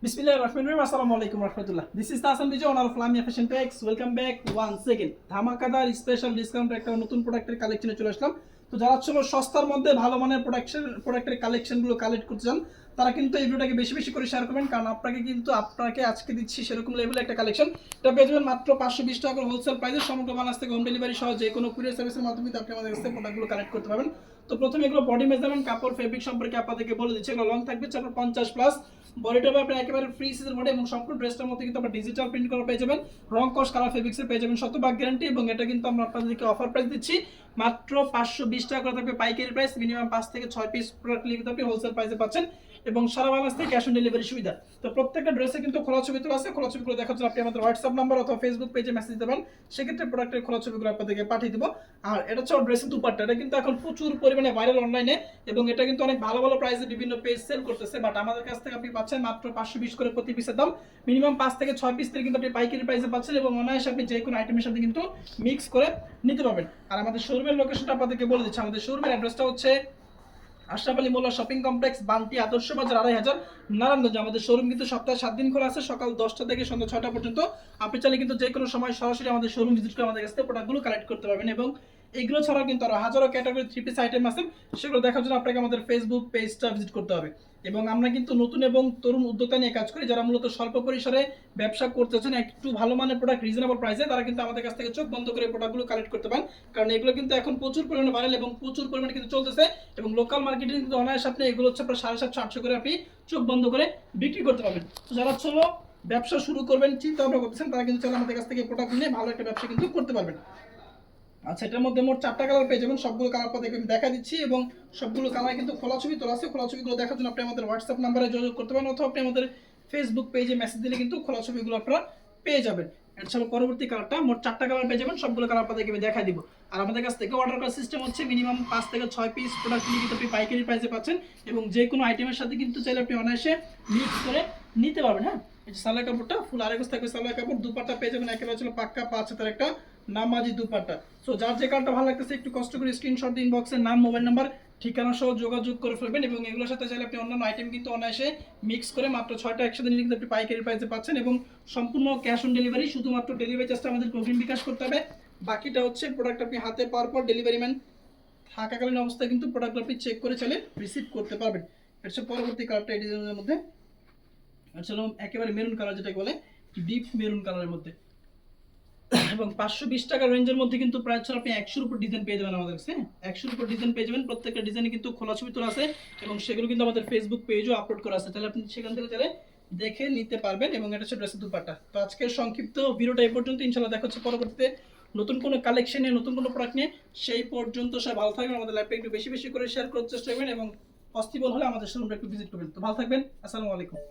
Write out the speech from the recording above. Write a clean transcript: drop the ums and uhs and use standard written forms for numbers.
Bismillahir Rahmanir Rahim. Assalamu alaikum warahmatullah. This is Tasan Bijay, owner of Lamia Fashion Packs. Welcome back once again. ধামাকাদার special discount একটা নতুন প্রোডাক্টের কালেকশনে চলে আসলাম। তো যারা ছিল সস্তার মধ্যে ভালো মানের প্রোডাক্টের কালেকশনগুলো কালেক্ট করতে চান তারা কিন্তু এই ভিডিওটাকে বেশি বেশি করে শেয়ার করবেন, কারণ আপনাকে আজকে দিচ্ছি সেরকম লেভেলের একটা কালেকশন। এটা পেয়ে যাবেন মাত্র 520 টাকা করে হোলসেল প্রাইসে। সমগ্র বাংলাদেশ থেকে হোম ডেলিভারি সহ যে কোনো কুরিয়ার সার্ভিসের মাধ্যমে আপনি আমাদের কাছ থেকে প্রোডাক্টগুলো কালেক্ট করতে পারবেন। তো প্রথমে এগুলো বডি মেজারমেন্ট, কাপড়, ফেব্রিক সম্পর্কে আপনাদেরকে বলে দিচ্ছি। এগুলো লং থাকবে 50 প্লাস, বডিটা আপনি একেবারে ফ্রি সাইজের বডি এবং সম্পূর্ণ ড্রেসটার মধ্যে কিন্তু আপনারা ডিজিটাল প্রিন্ট করা পেয়ে যাবেন, রং কস কালার ফেব্রিক্সের পেয়ে যাবেন 100% গ্যারান্টি। এবং এটা কিন্তু আমরা আপনাদেরকে অফার প্রাইস দিচ্ছি মাত্র 520 টাকা করে থাকবে পাইকারি প্রাইস। মিনিমাম 5 থেকে 6 পিস প্রোডাক্ট নিলে আপনি হোলসেল প্রাইসে পাচ্ছেন এবং সারা বাংলাদেশ থেকে ক্যাশ অন ডেলিভারি সুবিধা। তো প্রত্যেকটা ড্রেসে কিন্তু খোলা ছবি তোলা আছে। খোলা ছবিগুলো দেখার জন্য আপনি আমাদের হোয়াটসঅ্যাপ নাম্বার অথবা ফেসবুক পেজে মেসেজ দিতে পারেন, সেক্ষেত্রে প্রোডাক্টের খোলা ছবিগুলো আপনাদেরকে পাঠিয়ে দিব। আর এটা হচ্ছে ড্রেসের দুপাট্টা, এটা কিন্তু এখন প্রচুর পরিমাণে ভাইরাল অনলাইনে এবং এটা কিন্তু অনেক ভালো ভালো প্রাইসে বিভিন্ন পেজ সেল করতেছে, বাট আমাদের কাছ থেকে আপনি পাচ্ছেন মাত্র 520 করে প্রতি পিসের দাম। মিনিমাম 5 থেকে 6 পিস থেকে কিন্তু আপনি পাইকারি প্রাইসে পাচ্ছেন এবং অনায়াসে আপনি যে কোনো আইটেমের সাথে কিন্তু মিক্স করে নিতে পারবেন। আর আমাদের শোরুমের লোকেশনটা আপনাদেরকে বলে দিচ্ছি। আমাদের শোরুমের অ্যাড্রেসটা হচ্ছে আশরাফ আলী মোল্লা শপিং কমপ্লেক্স, বান্টি আদর্শ বাজার 2500 নারায়ণগঞ্জ। আমাদের শোরুম কিন্তু সপ্তাহে 7 দিন খোলা আছে, সকাল 10টা থেকে সন্ধ্যা 6টা পর্যন্ত। আপনি চাইলে কিন্তু যে কোনো সময় সরাসরি আমাদের শোরুম ভিজিট করে আমাদের কাছ থেকে প্রোডাক্টগুলো কালেক্ট করতে পারবেন। এবং এগুলো ছাড়াও কিন্তু আরো হাজারো ক্যাটাগরি 3 পিস আইটেম আছে, সেগুলো দেখার জন্য আপনাকে আমাদের ফেসবুক পেজটা ভিজিট করতে হবে। এবং আমরা কিন্তু নতুন এবং তরুণ উদ্যোক্তা নিয়ে কাজ করি, যারা মূলত স্বল্প পরিসরে ব্যবসা করতে চান একটু ভালো মানের প্রোডাক্ট রিজনেবল প্রাইসে, তারা কিন্তু আমাদের কাছ থেকে চোখ বন্ধ করে প্রোডাক্টগুলো কালেক্ট করতে পারেন। কারণ এগুলো কিন্তু এখন প্রচুর পরিমাণে ভাইরাল এবং প্রচুর পরিমাণে কিন্তু চলতেছে এবং লোকাল মার্কেটে কিন্তু অনায়াসে আপনি এগুলো হচ্ছে আপনার 750-800 করে আপনি চোখ বন্ধ করে বিক্রি করতে পারবেন। তো যারা হলো ব্যবসা শুরু করবেন চিন্তা ভাবনা করতেছেন, তারা কিন্তু চাইলে আমাদের কাছ থেকে প্রোডাক্ট নিয়ে ভালো একটা ব্যবসা কিন্তু করতে পারবেন। আচ্ছা, এটার মধ্যে মোট 4টা কালার পেয়ে যাবেন, সবগুলো কালার পর আমি দেখা দিচ্ছি এবং সবগুলো কালার কিন্তু খোলা ছবি তোলা আছে। খোলা ছবিগুলো দেখার জন্য আপনি আমাদের হোয়াটসঅ্যাপ নাম্বারে যোগাযোগ করতে পারেন অথবা আপনি আমাদের ফেসবুক পেজে মেসেজ দিলে কিন্তু খোলা ছবিগুলো আপনারা পেয়ে যাবেন। এছাড়া পরবর্তী কালারটা মোট 4টা কালার পেয়ে যাবেন, সবগুলো কালার আপনাদেরকে আমি দেখা দিব। আর আমাদের কাছ থেকে অর্ডার করার সিস্টেম হচ্ছে মিনিমাম 5 থেকে 6 পিস প্রোডাক্ট নিয়ে কিন্তু আপনি পাইকারি প্রাইসে পাচ্ছেন এবং যে কোনো আইটেমের সাথে কিন্তু চাইলে আপনি অনায়াসে মিক্স করে নিতে পারবেন। হ্যাঁ, এই যে সালোয়ার কাপড়টা ফুল আরেকজ থাকবে, সালোয়ার কাপড় দুপাট্টা পেয়ে যাবেন একেবারে ছিল পাক্কা 5 হাতের একটা নামাজি দুপাট্টা। সো যার যে কালারটা ভালো লাগতেছে একটু কষ্ট করে স্ক্রিনশট দিন, ইনবক্সে নাম, মোবাইল নাম্বার, ঠিকানা সহ যোগাযোগ করে ফেলবেন এবং এগুলোর সাথে চাইলে আপনি অন্যান্য আইটেম কিন্তু অনায়াসে মিক্স করে মাত্র 6টা একসাথে নিলে কিন্তু আপনি পাইকারি প্রাইসে পাচ্ছেন এবং সম্পূর্ণ ক্যাশ অন ডেলিভারি। শুধুমাত্র ডেলিভারি চার্জটা আমাদের অগ্রিম বিকাশ করতে হবে, বাকিটা হচ্ছে প্রোডাক্ট আপনি হাতে পাওয়ার পর ডেলিভারি ম্যান থাকাকালীন অবস্থায় কিন্তু প্রোডাক্ট আপনি চেক করে চাইলে রিসিভ করতে পারবেন। এটা হচ্ছে পরবর্তী কালারটা, এই ডিজাইনের মধ্যে আসলে একেবারে মেরুন কালার, যেটাকে বলে ডিপ মেরুন কালারের মধ্যে এবং 520 টাকা রেঞ্জের মধ্যে কিন্তু প্রায় আপনি 100-এর উপর ডিজাইন পেয়ে যাবেন আমাদের কাছে। 100-এর উপর ডিজাইন পেয়ে যাবেন, প্রত্যেকটা ডিজাইনে কিন্তু খোলা ছবি তোলা আছে এবং সেগুলো কিন্তু আমাদের ফেসবুক পেজও আপলোড করা আছে, তাহলে আপনি সেখান থেকে চাইলে দেখে নিতে পারবেন। এবং এটা হচ্ছে ড্রেসের দুপাট্টা। তো আজকের সংক্ষিপ্ত ভিডিওটা এই পর্যন্ত, ইনশাআল্লাহ দেখা হচ্ছে পরবর্তীতে নতুন কোনো কালেকশন নিয়ে, নতুন কোনো প্রোডাক্ট নিয়ে। সেই পর্যন্ত সবাই ভালো থাকবেন, আমাদের লাইভটা একটু বেশি বেশি করে শেয়ার করার চেষ্টা করবেন এবং পসিবল হলে আমাদের শোরুমটা একটু ভিজিট করবেন। তো ভালো থাকবেন, আসসালামু আলাইকুম।